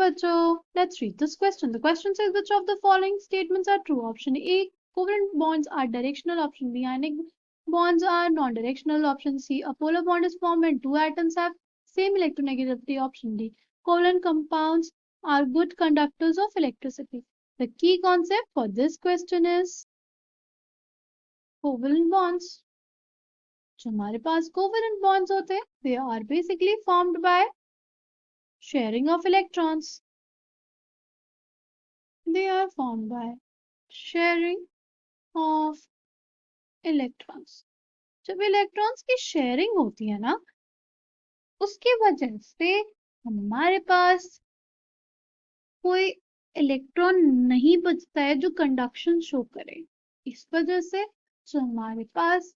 बच्चों, let's read this question. The question says which of the following statements are true? Option A, covalent bonds are directional. Option B, ionic bonds are non-directional. Option C, a polar bond is formed when two atoms have same electronegativity. Option D, covalent compounds are good conductors of electricity. The key concept for this question is covalent bonds. जो हमारे पास covalent bonds होते हैं, they are basically formed by sharing of electrons. They are formed by sharing of electrons. जब electrons की sharing होती है ना, उसकी वजह से हमारे पास कोई इलेक्ट्रॉन नहीं बचता है जो कंडक्शन शो करे. इस वजह से जो हमारे पास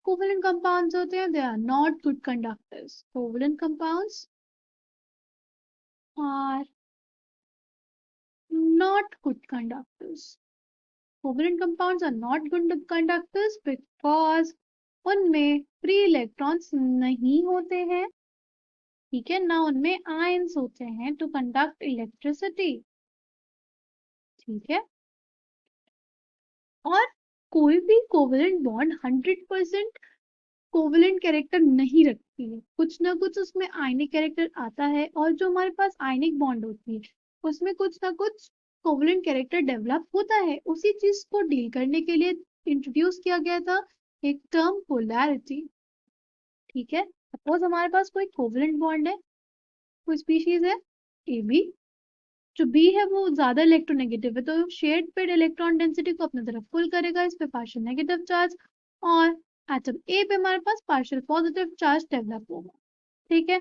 कोवेलेंट कंपाउंड्स होते हैं, they are not good conductors. Covalent compounds are not good conductors. Covalent compounds are not good conductors because उनमें फ्री इलेक्ट्रॉन्स नहीं होते हैं. ठीक है ना, उनमें आयंस होते हैं टू कंडक्ट इलेक्ट्रिसिटी. ठीक है, और कोई भी कोवेलेंट बॉन्ड 100% कोवेलेंट कैरेक्टर नहीं रखती है. कुछ ना कुछ उसमें आयनिक कैरेक्टर आता है, और जो हमारे पास आयनिक बॉन्ड होती है उसमें कुछ ना कुछ कोवेलेंट कैरेक्टर डेवलप होता है. उसी चीज को डील करने के लिए इंट्रोड्यूस किया गया था एक टर्म पोलैरिटी. ठीक है, सपोज हमारे पास कोई कोवेलेंट बॉन्ड है, कोई स्पीशीज है ए बी. जो बी है वो ज्यादा इलेक्ट्रोनेगेटिव है, तो शेयर्ड पेड इलेक्ट्रॉन डेंसिटी को अपनी तरफ पुल करेगा, इस पे पार्शियल नेगेटिव चार्ज, और एटम ए पे हमारे पास पार्शियल पॉजिटिव चार्ज डेवलप होगा. ठीक है,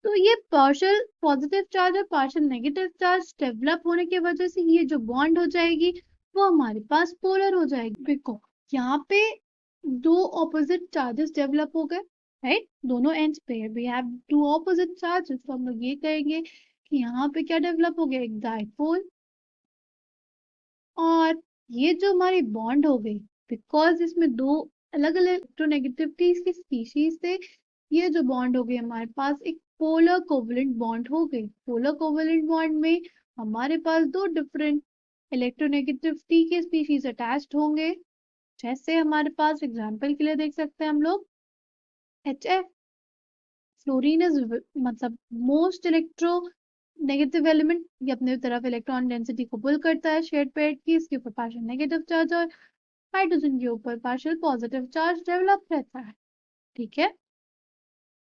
तो ये पार्शियल पॉजिटिव चार्ज और पार्शियल नेगेटिव चार्ज डेवलप होने की वजह से ये जो बॉन्ड हो जाएगी वो हमारे पास पोलर हो जाएगी. देखो यहाँ पे दो ऑपोजिट चार्जेस डेवलप हो गए, राइट. दोनों एंड्स पे we have two opposite charges, तो हम लोग ये कहेंगे कि यहाँ पे क्या डेवलप हो गया, एक डाइपोल. और ये जो हमारी बॉन्ड हो गई, बिकॉज इसमें दो अलग अलग इलेक्ट्रोनेगेटिविटी की स्पीशीज थे, ये जो बॉन्ड हो गई हमारे पास एक पोलर कोवेलेंट बॉन्ड हो गई. पोलर कोवेलेंट बॉन्ड में हमारे पास दो डिफरेंट इलेक्ट्रोनेगेटिविटी के स्पीशीज अटैच्ड होंगे. जैसे हमारे पास एग्जांपल के लिए देख सकते हैं हम लोग HF. फ्लोरीन इज मतलब मोस्ट इलेक्ट्रो नेगेटिव एलिमेंट. ये अपने तरफ इलेक्ट्रॉन डेंसिटी को पुल करता है शेयर्ड पेड की, इसके ऊपर पार्शियल नेगेटिव चार्ज और हाइड्रोजन के ऊपर पार्शियल पॉजिटिव चार्ज डेवलप रहता है. ठीक है,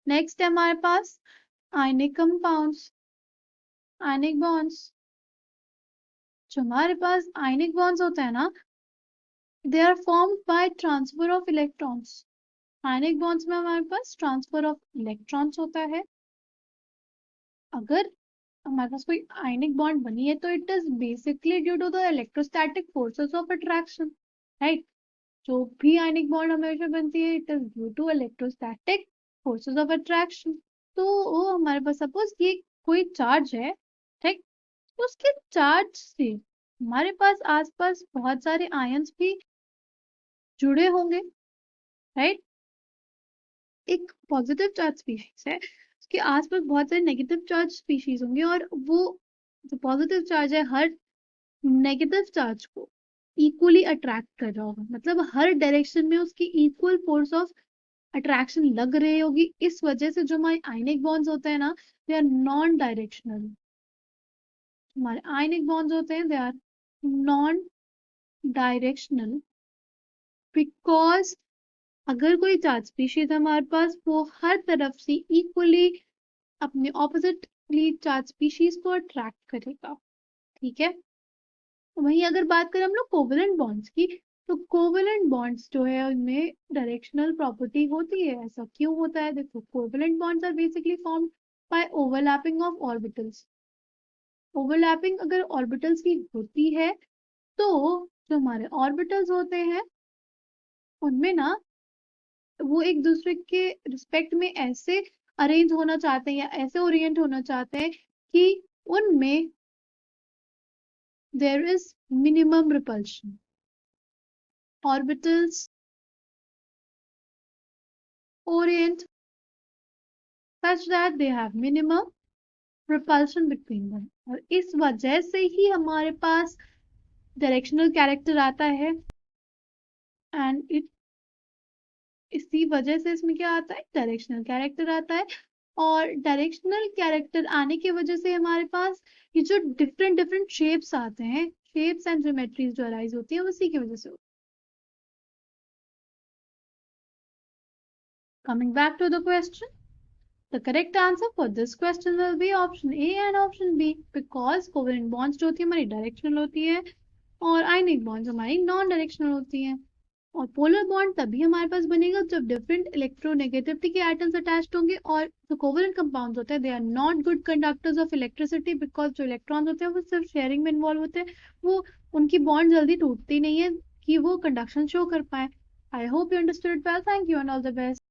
नेक्स्ट है हमारे पास आयनिक कंपाउंड्स, आयनिक बॉन्ड्स. जो हमारे पास आयनिक बॉन्ड्स होते हैं ना, they are formed by transfer of electrons. Ionic bonds में हमारे पास ट्रांसफर ऑफ इलेक्ट्रॉन्स होता है. अगर हमारे पास कोई आयनिक बॉन्ड बनी है तो it is basically due to the electrostatic forces of attraction, right. जो भी आयनिक बॉन्ड हमेशा बनती है, it is due to electrostatic forces of attraction. तो वो हमारे पास सपोज ये कोई चार्ज है, ठीक, तो उसके चार्ज से हमारे पास आसपास बहुत सारे आयंस भी जुड़े होंगे, राइट. एक पॉजिटिव चार्ज स्पीशीज है, उसके आसपास बहुत सारे नेगेटिव चार्ज स्पीशीज होंगे, और वो जो पॉजिटिव चार्ज है हर नेगेटिव चार्ज को इक्वली अट्रैक्ट कर रहा होगा. मतलब हर डायरेक्शन में उसकी इक्वल फोर्स ऑफ अट्रैक्शन लग रही होगी. इस वजह से जो हमारे आयनिक बॉन्ड्स होते हैं ना, दे आर नॉन डायरेक्शनल. हमारे आयनिक बॉन्ड्स होते हैं, they are non directional because अगर कोई चार्ज स्पीशीज हमारे पास, वो हर तरफ से इक्वली अपने ऑपोजिटली चार्ज स्पीशीज को अट्रैक्ट करेगा. ठीक है, वहीं अगर बात करें हम लोग कोवेलेंट बॉन्ड्स की, तो कोवेलेंट बॉन्ड्स जो है उनमें डायरेक्शनल प्रॉपर्टी होती है. ऐसा क्यों होता है? देखो, covalent bonds are basically formed by overlapping of orbitals. Overlapping अगर ऑर्बिटल्स की होती है तो जो हमारे ऑर्बिटल्स होते हैं उनमें ना वो एक दूसरे के रिस्पेक्ट में ऐसे अरेंज होना चाहते हैं या ऐसे ओरिएंट होना चाहते हैं कि उनमें there is minimum repulsion. Orbitals orient such that they have minimum repulsion between them, और इस वजह से ही हमारे पास डायरेक्शनल कैरेक्टर आता है। एंड इसी वजह से इसमें क्या आता है, डायरेक्शनल कैरेक्टर आता है। और डायरेक्शनल कैरेक्टर आने की वजह से हमारे पास ये जो डिफरेंट डिफरेंट शेप्स आते हैं, शेप्स एंड ज्योमेट्रीज जो अराइज होती है, उसी की वजह से। Coming back to the question, the correct answer for this question will be option A and option B, because covalent bonds जो होती है हमारी डायरेक्शनल होती है और आयनिक bonds हमारी नॉन डायरेक्शनल होती हैं। और पोलर बॉन्ड तभी हमारे पास बनेगा जब डिफरेंट इलेक्ट्रोनेगेटिविटी के एटम्स अटैच्ड होंगे, और जो कोवलेंट कंपाउंड्स होते हैं they are not good conductors of electricity, because जो इलेक्ट्रॉन्स होते हैं वो सिर्फ शेयरिंग में इन्वॉल्व होते हैं, वो उनकी बॉन्ड जल्दी टूटती नहीं है कि वो कंडक्शन शो कर पाए। I hope you understood well, thank you and all the best.